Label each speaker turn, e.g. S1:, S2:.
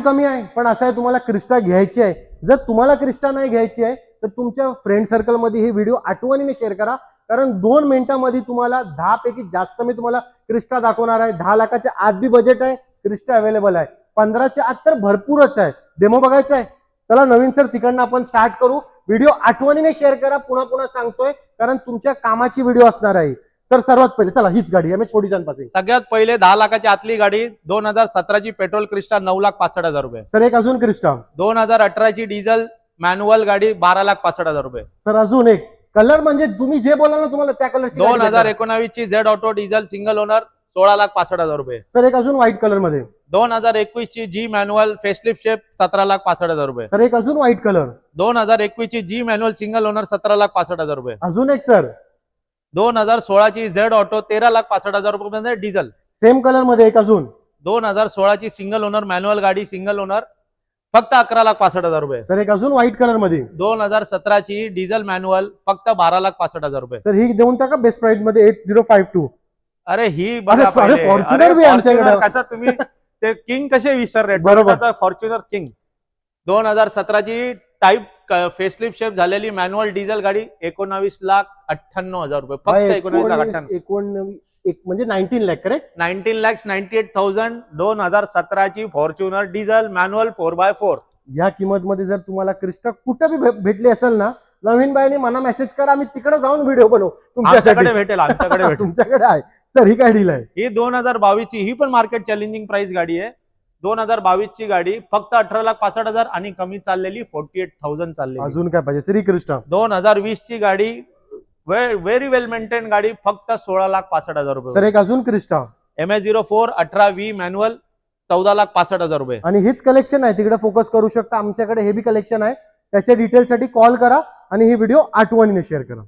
S1: कमी आहे, पण असं आहे तुम्हाला क्रिस्टा घ्यायची आहे. जर तुम्हाला क्रिस्टा नाही घ्यायची आहे तर तुमच्या फ्रेंड सर्कल मध्ये ही व्हिडिओ आठवणीने शेअर करा, कारण 2 मिनिटांमध्ये तुम्हाला 10 पैकी जास्त मी तुम्हाला क्रिस्टा दाखवणार आहे. 10 लाखाच्या आत बी बजेट आहे, क्रिस्टा अवेलेबल आहे. 15च्या आत तर भरपूरच आहे. डेमो बघायचा आहे. चला नवीन सर तिकडनं आपण स्टार्ट करू. व्हिडिओ आठवणीने शेअर करा, पुन्हा पुन्हा सांगतोय, कारण तुमच्या कामाची व्हिडिओ असणार आहे. सर सर्वात पहिले चला हीच गाडी आहे, छोटी पासून
S2: सगळ्यात पहिले 10 लाखाच्या आतली गाडी 2017 ची पेट्रोल क्रिस्टा 9,65,000 रुपये.
S1: सर. एक अजून क्रिस्टा
S2: 2018 ची डिझेल मॅन्युअल गाडी 12,65,000 रुपये.
S1: सर. अजून एक कलर म्हणजे तुम्ही जे बोलाल ना तुम्हाला त्या कलरची
S2: 2019 ची Z auto diesel single owner 16,65,000 रुपये.
S1: सर. एक अजून व्हाईट कलर मध्ये
S2: 2021 ची जी मॅन्युअल फेसलिफ्ट शेप 17,65,000 रुपये.
S1: सर. एक अजून व्हाईट कलर
S2: 2021 ची जी मॅन्युअल सिंगल ओनर 17,65,000 रुपये.
S1: अजून एक सर.
S2: 2016 ची झेड ऑटो 13,65,000 रुपये मध्ये डिझेल
S1: सेम कलर मध्ये एक अजून.
S2: 2016 ची सिंगल ओनर मॅन्युअल गाडी सिंगल ओनर फक्त 11,65,000 रुपये.
S1: सर. एक अजून व्हाईट कलर मध्ये
S2: 2017 ची डिझेल मॅन्युअल फक्त 12,65,000 रुपये.
S1: सर. ही देऊन टाका बेस्ट प्राइस मध्ये 8052.
S2: अरे ही
S1: अरे, Fortuner बी आमच्याकडे.
S2: कसं तुम्ही ते किंग कसे विसरले.
S1: बरोबर.
S2: फॉर्च्युनर किंग 2017 ची टाईप फेसलिफ्ट शेप झालेली मॅन्युअल डिझेल गाडी 19,98,000 रुपये. फक्त 19,98,000
S1: म्हणजे 19 लाख करेक्ट.
S2: 19,98,000 2017 ची फॉर्च्युनर डिझेल मॅन्युअल 4x4.
S1: या किंमत मध्ये जर तुम्हाला क्रिस्टा कुठं बी भेटली असेल ना, नवीन बाईने मला मेसेज करा, आम्ही तिकडे जाऊन व्हिडिओ बनवू
S2: आमच्याकडे भेटेल. आमच्याकडे भेटेल.
S1: तुमच्याकडे आहे. सर. ही काय डील आहे?
S2: ही 2022 ची ही पण मार्केट चॅलेंजिंग प्राइस गाडी आहे. 2022 ची गाडी फक्त 18,65,000 आणि कमी चाललेली 48,000 चाललेली.
S1: अजून काय पाहिजे? श्री क्रिस्टा
S2: 2020 ची गाडी व्हेरी वेल मेंटेन गाडी फक्त 16,65,000 रुपये.
S1: सर. एक अजून क्रिस्टा
S2: MS04 18V मॅन्युअल 14,65,000 रुपये.
S1: आणि हीच कलेक्शन आहे, तिकडे फोकस करू शकता. आमच्याकडे हे बी कलेक्शन आहे. त्याच्या डिटेलसाठी कॉल करा आणि ही व्हिडिओ आठवणीने शेअर करा.